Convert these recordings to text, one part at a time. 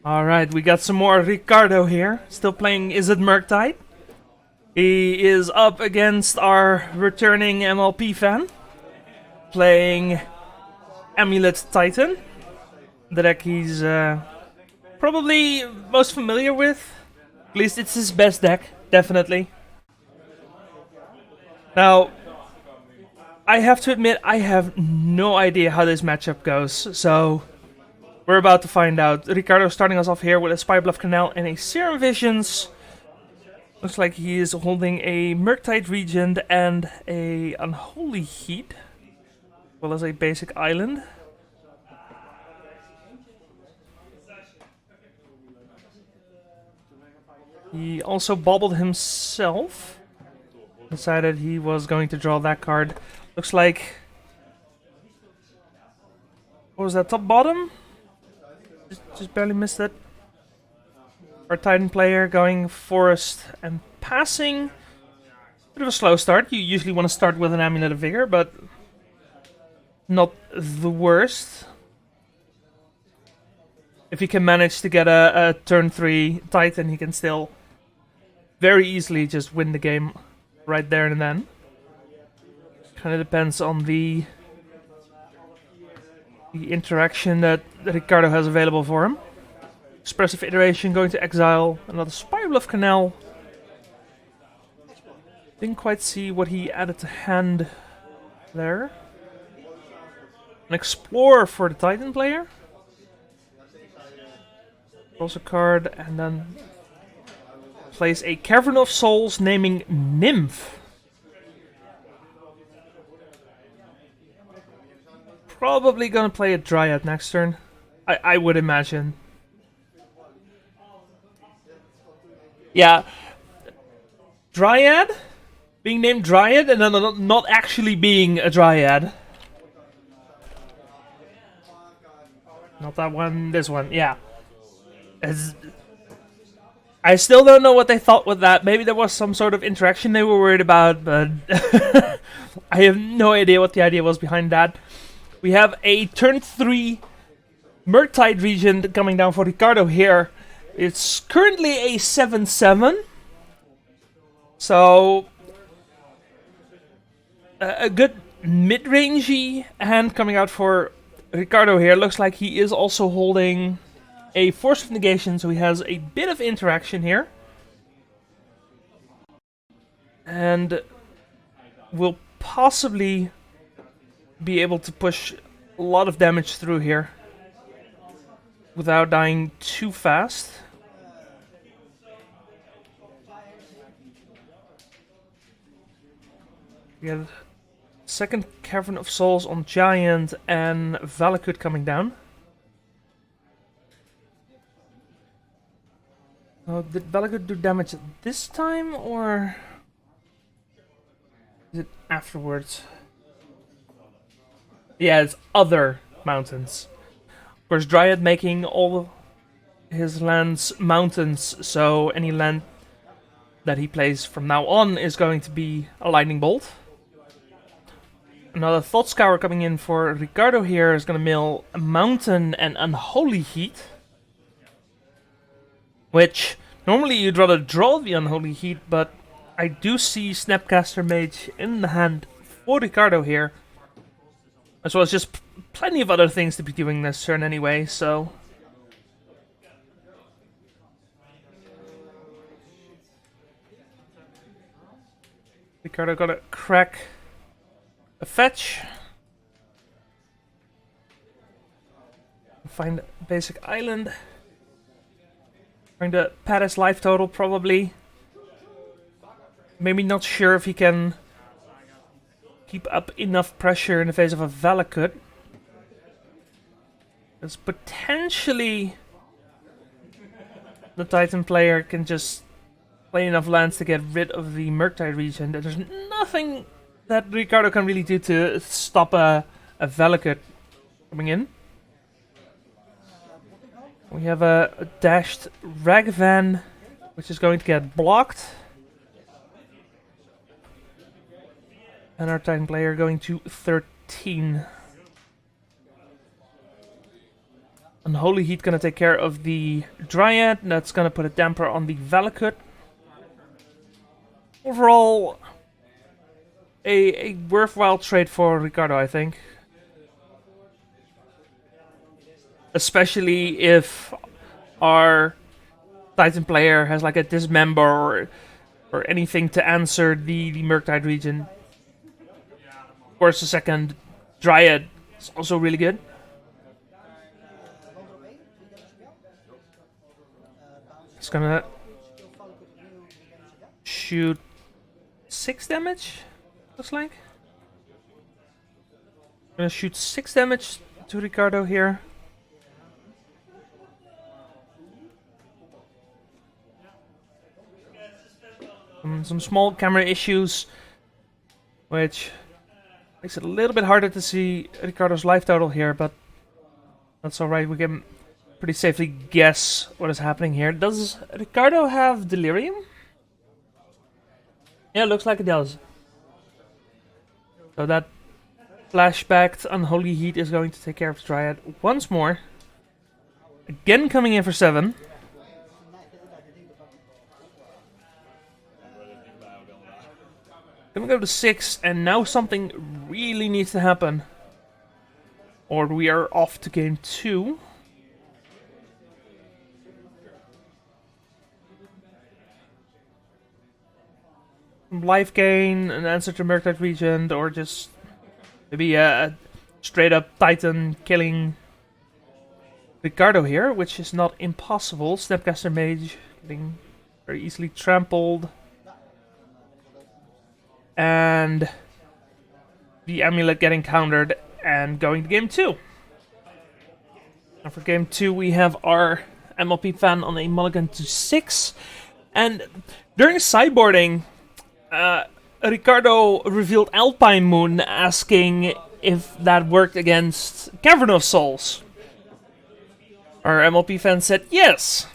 Alright, we got some more Ricardo here. Still playing Izzet Murktide. He is up against our returning MLP fan. Playing Amulet Titan. The deck he's probably most familiar with. At least it's his best deck, definitely. Now, I have to admit, I have no idea how this matchup goes, so we're about to find out. Ricardo starting us off here with a Spy Bluff Canal and a Serum Visions. Looks like he is holding a Murktide Regent and a Unholy Heat, as well as a basic island. He also bobbled himself. Decided he was going to draw that card. Looks like... what was that, top bottom? Just barely missed it. Our Titan player going Forest and passing. Bit of a slow start. You usually want to start with an Amulet of Vigor, but not the worst. If he can manage to get a turn 3 Titan, he can still very easily just win the game right there and then. Kind of depends on the interaction that Ricardo has available for him. Expressive Iteration going to exile. Another Spy Bluff Canal. Didn't quite see what he added to hand there. An Explorer for the Titan player. Draws a card and then plays a Cavern of Souls naming Nymph. Probably gonna play a Dryad next turn. I would imagine. Yeah. Dryad? Being named Dryad and then not actually being a Dryad. Not that one, this one, yeah. I still don't know what they thought with that. Maybe there was some sort of interaction they were worried about, but I have no idea what the idea was behind that. We have a turn 3 Murktide Regent coming down for Ricardo here. It's currently a 7/7. So, a good mid-rangey hand coming out for Ricardo here. Looks like he is also holding a Force of Negation, so he has a bit of interaction here. And will possibly be able to push a lot of damage through here without dying too fast. We have second Cavern of Souls on Giant and Valakut coming down. Did Valakut do damage this time, or is it afterwards? Yeah, it's other mountains. Of course, Dryad making all his lands mountains, so any land that he plays from now on is going to be a Lightning Bolt. Another Thought Scour coming in for Ricardo here is going to mill a Mountain and Unholy Heat. Which, normally you'd rather draw the Unholy Heat, but I do see Snapcaster Mage in the hand for Ricardo here. As well as just plenty of other things to be doing this turn anyway, so... Ricardo gotta crack a fetch. Find a basic island. Trying to pad his life total, probably. Maybe not sure if he can keep up enough pressure in the face of a Valakut. Because potentially the Titan player can just play enough lands to get rid of the Murktide region. There's nothing that Ricardo can really do to stop a Valakut coming in. We have a dashed Ragavan, which is going to get blocked. And our Titan player going to 13. Unholy Heat gonna take care of the Dryad. That's gonna put a damper on the Valakut. Overall, a worthwhile trade for Ricardo, I think. Especially if our Titan player has like a Dismember or anything to answer the Murktide region. Of course, the second Dryad is also really good. It's gonna shoot 6 damage, looks like. Gonna shoot 6 damage to Ricardo here. Some small camera issues, which makes it a little bit harder to see Ricardo's life total here, but that's alright. We can pretty safely guess what is happening here. Does Ricardo have Delirium? Yeah, looks like it does. So that flashbacked Unholy Heat is going to take care of Dryad once more. Again coming in for 7. Then we go to 6, and now something really needs to happen. Or we are off to game 2. Life gain, an answer to Murktide Regent, or just maybe a straight up Titan killing Ricardo here, which is not impossible. Snapcaster Mage getting very easily trampled. And the Amulet getting countered and going to game 2. And for game 2 we have our MLP fan on a mulligan to 6. And during sideboarding, Ricardo revealed Alpine Moon, asking if that worked against Cavern of Souls. Our MLP fan said yes.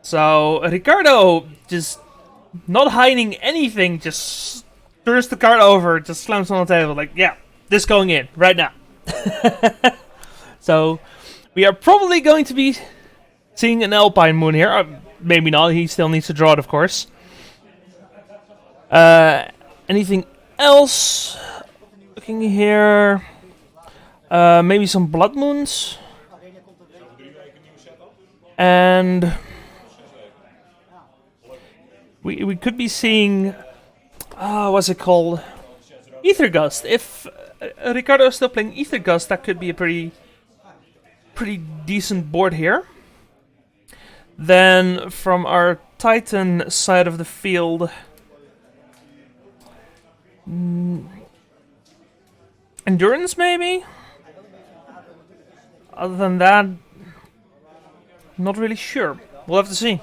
So Ricardo, just not hiding anything, just turns the card over, just slams on the table, like, yeah, this going in right now. So we are probably going to be seeing an Alpine Moon here. Maybe not, he still needs to draw it, of course. Anything else? Looking here. Maybe some Blood Moons. And we could be seeing, what's it called? Ether Gust. If Ricardo is still playing Ether Gust, that could be a pretty decent board here. Then from our Titan side of the field, Endurance maybe? Other than that, not really sure. We'll have to see.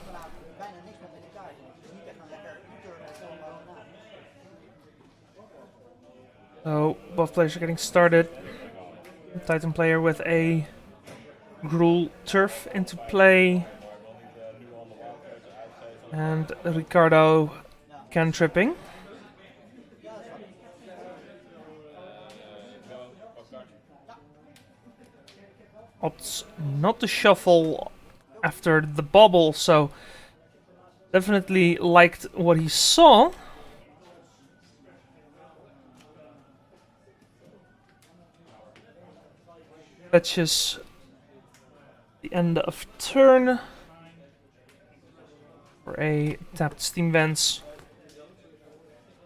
So, both players are getting started. Titan player with a Gruul Turf into play. And Ricardo cantripping. Opts not to shuffle after the bobble, so definitely liked what he saw. Fetches the end of turn for a tapped Steam Vents.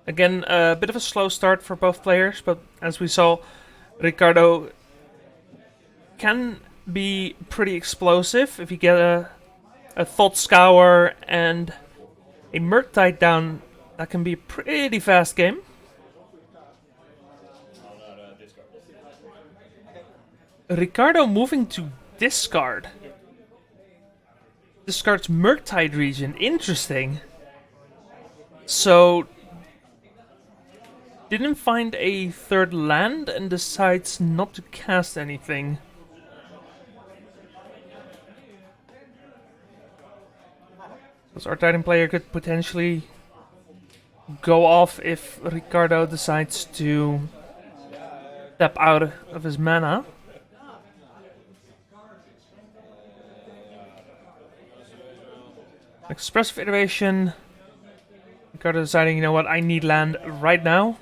Again, a bit of a slow start for both players, but as we saw, Ricardo can be pretty explosive. If you get a Thought Scour and a Murktide down, that can be a pretty fast game. Ricardo moving to discard. Discards Murktide region. Interesting. So, didn't find a third land and decides not to cast anything. Because our Titan player could potentially go off if Ricardo decides to tap out of his mana. Expressive iteration. Ricardo deciding, you know what, I need land right now.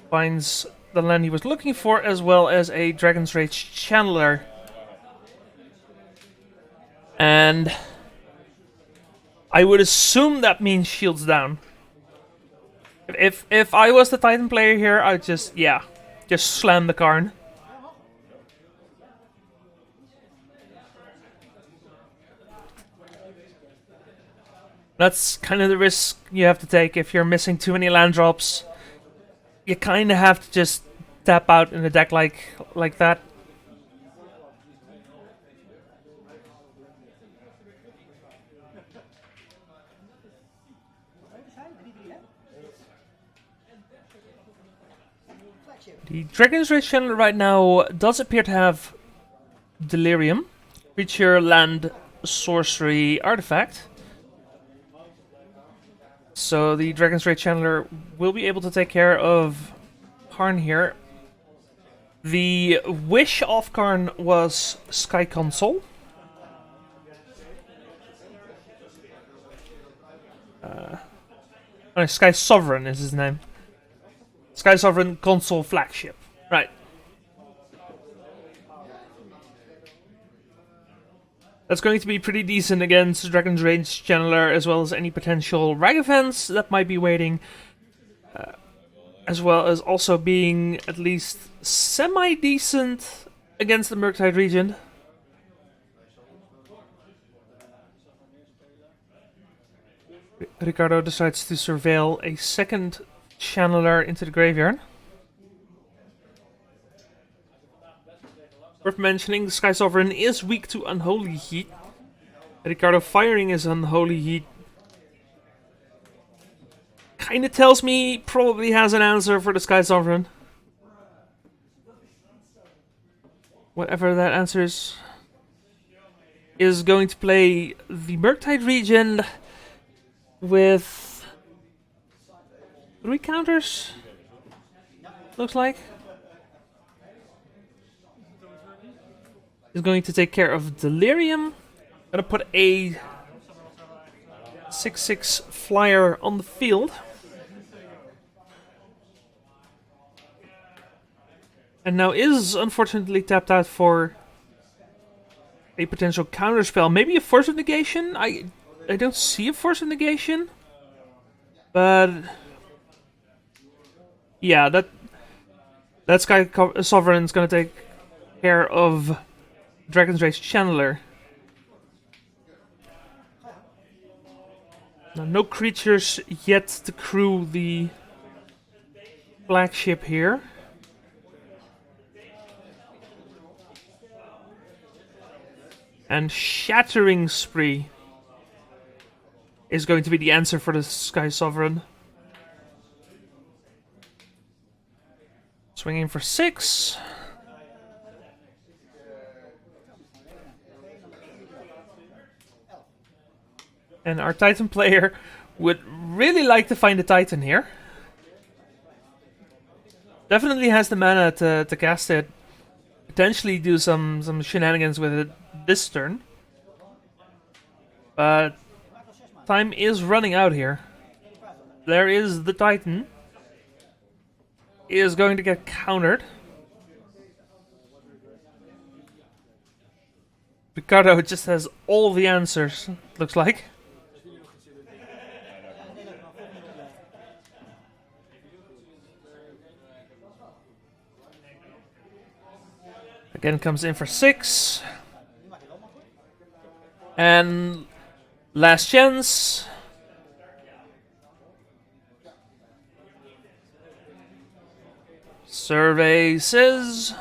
Finds the land he was looking for, as well as a Dragon's Rage Channeler. And I would assume that means shields down. If I was the Titan player here, I'd just slam the Karn. That's kind of the risk you have to take if you're missing too many land drops. You kind of have to just tap out in a deck like that. The Dragon's Rage Channeler right now does appear to have Delirium, creature, land, sorcery, artifact. So the Dragon's Rage Channeler will be able to take care of Karn here. The wish of Karn was Sky Console. Sky Sovereign is his name. Sky Sovereign Console Flagship. Right. That's going to be pretty decent against Dragon's Rage Channeler, as well as any potential Ragavan that might be waiting. As well as also being at least semi-decent against the Murktide region. Ricardo decides to surveil a second Channeler into the graveyard. Worth mentioning, the Sky Sovereign is weak to Unholy Heat. Ricardo firing his Unholy Heat kinda tells me he probably has an answer for the Sky Sovereign. Whatever that answer is going to play the Murktide region with 3 counters, looks like. Is going to take care of Delirium. Gonna put a 6/6 flyer on the field. And now is unfortunately tapped out for a potential counterspell. Maybe a Force of Negation? I don't see a Force of Negation. But yeah, that Sky Sovereign is gonna take care of Dragon's Rage Channeler. Now, no creatures yet to crew the flagship here. And Shattering Spree is going to be the answer for the Sky Sovereign. Swinging for 6. And our Titan player would really like to find a Titan here. Definitely has the mana to cast it. Potentially do some shenanigans with it this turn. But time is running out here. There is the Titan. He is going to get countered. Ricardo just has all the answers, looks like. Again comes in for 6. And last chance. Survey says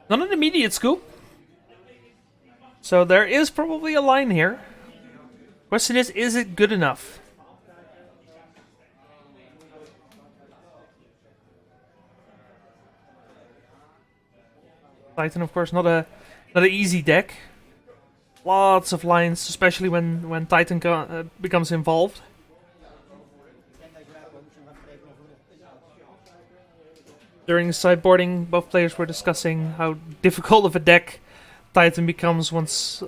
not an immediate scoop. So there is probably a line here. Question is it good enough? Titan, of course, not an easy deck. Lots of lines, especially when Titan becomes involved. During sideboarding, both players were discussing how difficult of a deck Titan becomes once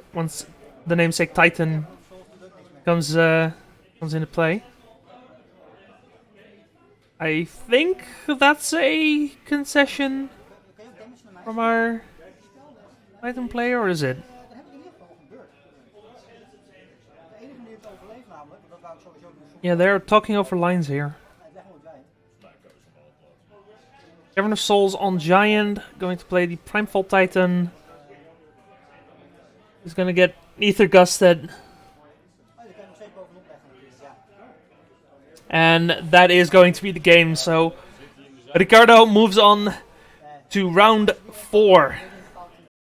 the namesake Titan comes into play. I think that's a concession from our Titan player, or is it? Yeah, they're talking over lines here. Cavern of Souls on Giant, going to play the Primefall Titan. He's gonna get Ether Gusted. And that is going to be the game, so Ricardo moves on to round 4.